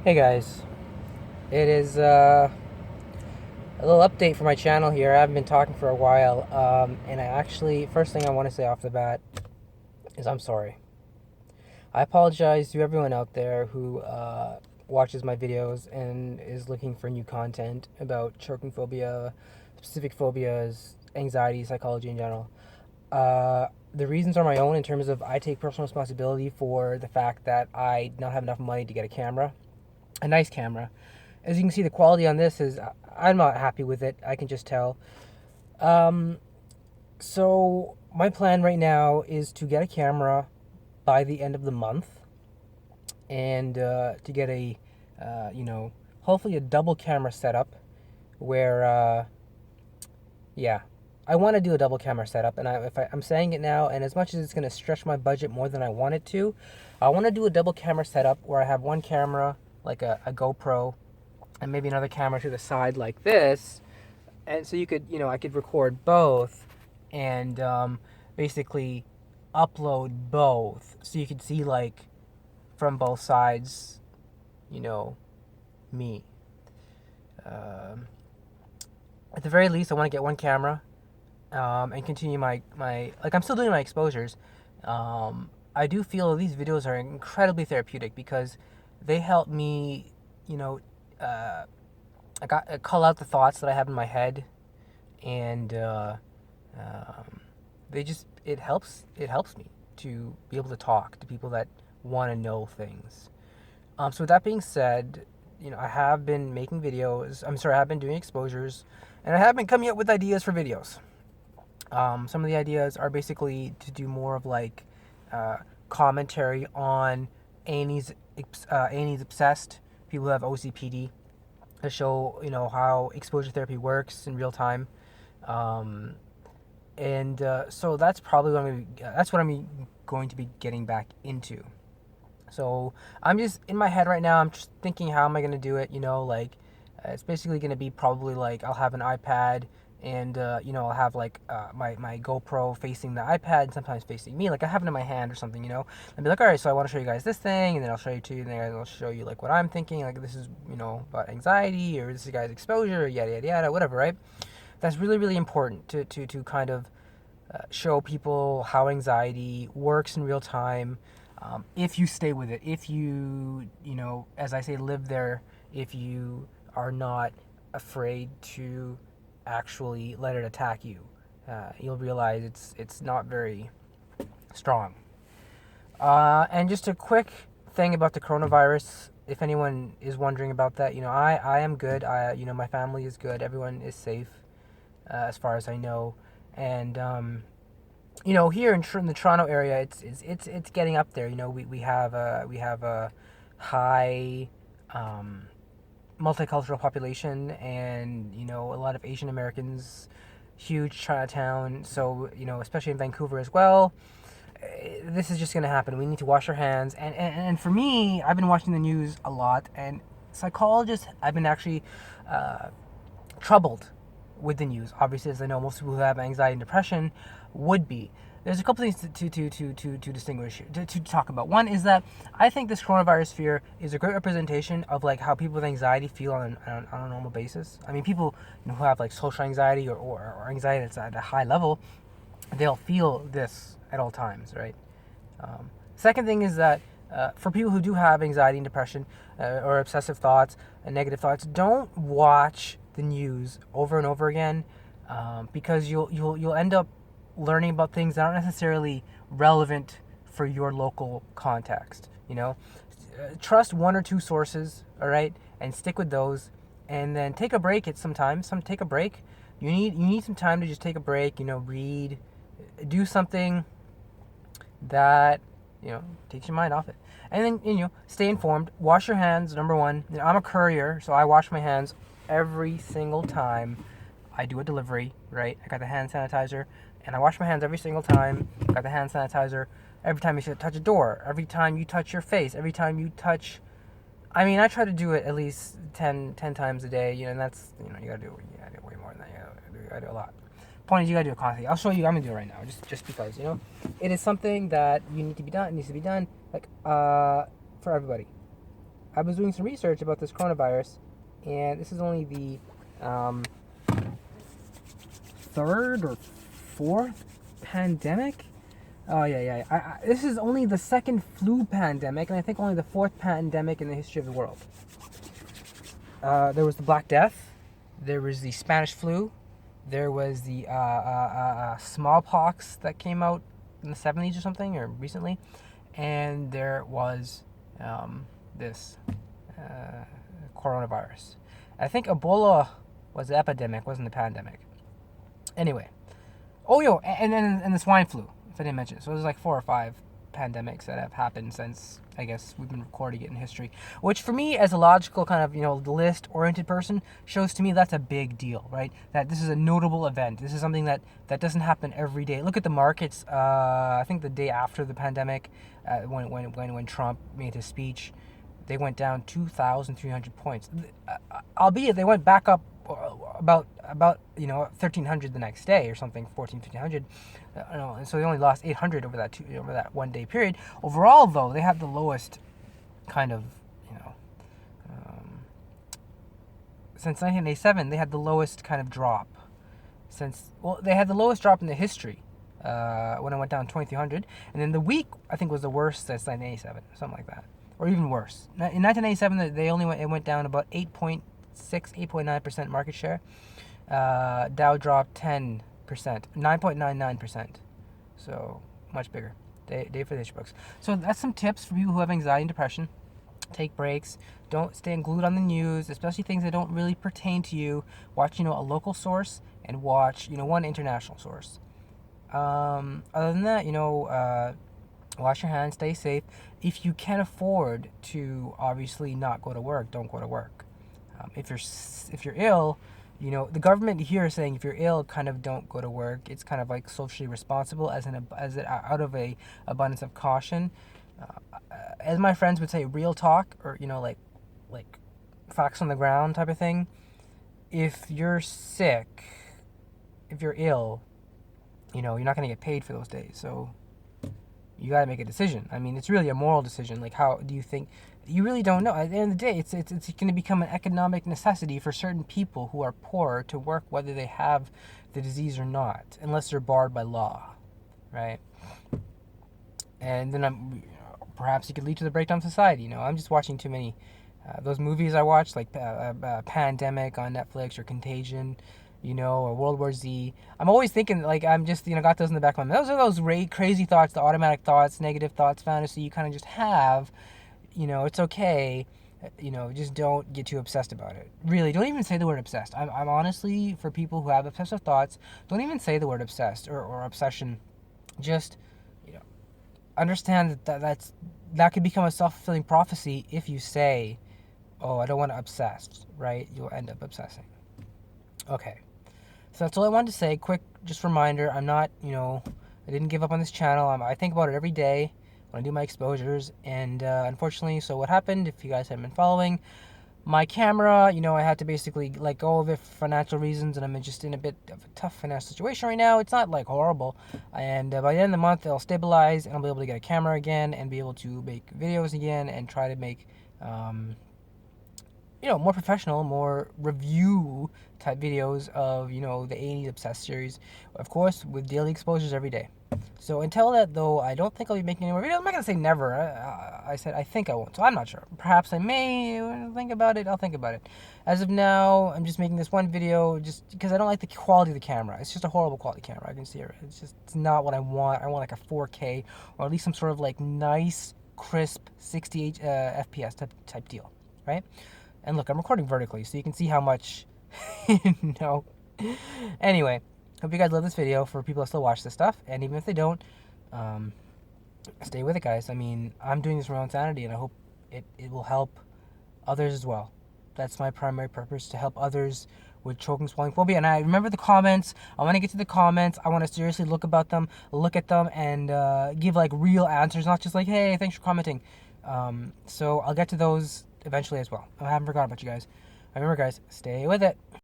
Hey guys, it is a little update for my channel here. I haven't been talking for a while, and I actually, first thing I want to say off the bat is I'm sorry. I apologize to everyone out there who watches my videos and is looking for new content about choking phobia, specific phobias, anxiety, psychology in general. The reasons are my own in terms of I take personal responsibility for the fact that I don't have enough money to get a nice camera. As you can see, the quality on this is I'm not happy with it. I can just tell. Um, so my plan right now is to get a camera by the end of the month, and to get a, hopefully a double camera setup, where, yeah, I want to do a double camera setup, and I'm saying it now, and as much as it's going to stretch my budget more than I want it to, I want to do a double camera setup where I have one camera, like a GoPro, and maybe another camera to the side like this, and so I could record both, and basically upload both, so you could see like from both sides, you know, me. Um, at the very least, I want to get one camera, and continue my like I'm still doing my exposures. I do feel these videos are incredibly therapeutic because they help me, you know, uh, I call out the thoughts that I have in my head, and um, it helps me to be able to talk to people that want to know things. So with that being said, I have been making videos. I have been doing exposures, and I have been coming up with ideas for videos. Some of the ideas are basically to do more of like uh, commentary on Annie's obsessed, people who have OCPD, to show how exposure therapy works in real time. Um, and so that's what I'm going to be getting back into. So I'm just in my head right now. I'm just thinking, how am I going to do it? It's basically going to be probably like I'll have an iPad, and I'll have like my GoPro facing the iPad and sometimes facing me, like I have it in my hand or something. I'd be like, all right, so I want to show you guys this thing, and then I'll show you two, and then I'll show you like what I'm thinking, like this is about anxiety, or this is guy's exposure, yada yada yada, whatever, right? That's really really important to kind of show people how anxiety works in real time. If you stay with it, if as I say, live there, if you are not afraid to actually let it attack you, you'll realize it's not very strong. And just a quick thing about the coronavirus, if anyone is wondering about that, I am good. My family is good. Everyone is safe, as far as I know. And here in the Toronto area, it's getting up there. We have a high multicultural population, and a lot of Asian Americans, huge Chinatown. So especially in Vancouver as well. This is just gonna happen. We need to wash our hands, and for me, I've been watching the news a lot, and psychologists have been actually uh, troubled with the news. Obviously, as I know, most people who have anxiety and depression would be. There's a couple things to distinguish, to talk about. One is that I think this coronavirus fear is a great representation of like how people with anxiety feel on a normal basis. I mean, people who have like social anxiety, or anxiety that's at a high level, they'll feel this at all times, right? Second thing is that for people who do have anxiety and depression, or obsessive thoughts and negative thoughts, don't watch the news over and over again, because you'll end up learning about things that aren't necessarily relevant for your local context. Trust one or two sources, all right, and stick with those, and then take a break. Take a break. You need some time to just take a break. Read, do something that takes your mind off it, and then stay informed. Wash your hands, number one. I'm a courier, so I wash my hands every single time I do a delivery, right? I got the hand sanitizer, and I wash my hands every single time. Got the hand sanitizer every time you touch a door, every time you touch your face, every time you touch. I mean, I try to do it at least 10 times a day, and that's, you gotta do way more than that. You gotta do a lot. Point is, you gotta do it constantly. I'll show you. I'm gonna do it right now, just because it is something that you need to be done. It needs to be done, like for everybody. I was doing some research about this coronavirus, and this is only the third or fourth pandemic. Oh yeah. This is only the second flu pandemic, and I think only the fourth pandemic in the history of the world. There was the Black Death, there was the Spanish flu, there was the smallpox that came out in the 70s or something, or recently, and there was this coronavirus. I think Ebola was the epidemic, wasn't the pandemic. Anyway, and the swine flu, if I didn't mention. So there's like 4 or 5 pandemics that have happened since, I guess, we've been recording it in history. Which for me, as a logical kind of, list-oriented person, shows to me that's a big deal, right? That this is a notable event. This is something that doesn't happen every day. Look at the markets. I think the day after the pandemic, when Trump made his speech, they went down 2,300 points. Albeit they went back up about 1,300 the next day or something, 1,500. And so they only lost 800 over that 1 day period. Overall, though, they had the lowest kind of since 1987. They had the lowest kind of drop they had the lowest drop in the history when it went down 2,300, and then the week I think was the worst since 1987, something like that, or even worse. In 1987, it went down about 8.9% market share. Dow dropped 10%, 9.99%. So much bigger. Day for the history books. So that's some tips for people who have anxiety and depression. Take breaks. Don't stay glued on the news, especially things that don't really pertain to you. Watch, a local source, and watch, one international source. Other than that, wash your hands, stay safe. If you can afford to obviously not go to work, don't go to work. If you're ill, the government here is saying if you're ill, kind of don't go to work. It's kind of like socially responsible out of a abundance of caution. As my friends would say, real talk, or like facts on the ground type of thing. If you're sick, if you're ill, you're not going to get paid for those days. So you got to make a decision. I mean, it's really a moral decision. Like, how do you think? You really don't know. At the end of the day, it's going to become an economic necessity for certain people who are poor to work, whether they have the disease or not, unless they're barred by law, right? And then perhaps it could lead to the breakdown of society. I'm just watching too many those movies I watched, like Pandemic on Netflix, or Contagion, or World War Z. I'm always thinking, like, I'm just, got those in the back of my mind. Those are those crazy thoughts, the automatic thoughts, negative thoughts, fantasy you kind of just have. It's okay. Just don't get too obsessed about it. Really, don't even say the word obsessed. I'm honestly, for people who have obsessive thoughts, don't even say the word obsessed or obsession. Just, understand that could become a self-fulfilling prophecy if you say, oh, I don't want to obsess, right? You'll end up obsessing. Okay. So that's all I wanted to say. Quick, just reminder, I'm not, I didn't give up on this channel. I think about it every day when I do my exposures. And unfortunately, so what happened, if you guys haven't been following, my camera, I had to basically let go of it for financial reasons, and I'm just in a bit of a tough financial situation right now. It's not like horrible, and by the end of the month, it'll stabilize, and I'll be able to get a camera again and be able to make videos again and try to make, more professional, more review type videos of, the 80s Obsessed series, of course, with daily exposures every day. So until that, though, I don't think I'll be making any more videos. I'm not going to say never. I said I think I won't, so I'm not sure. Perhaps I may think about it. I'll think about it. As of now, I'm just making this one video just because I don't like the quality of the camera. It's just a horrible quality camera. I can see it. It's not what I want. I want like a 4K, or at least some sort of like nice, crisp 68 FPS type deal, right? And look, I'm recording vertically, so you can see how much, Anyway, hope you guys love this video. For people that still watch this stuff, and even if they don't, stay with it, guys. I mean, I'm doing this for my own sanity, and I hope it will help others as well. That's my primary purpose, to help others with choking, swallowing phobia. And I remember the comments. I want to get to the comments. I want to seriously look at them, and give like real answers, not just like, hey, thanks for commenting. So I'll get to those eventually as well. I haven't forgotten about you guys. Remember, guys, stay with it.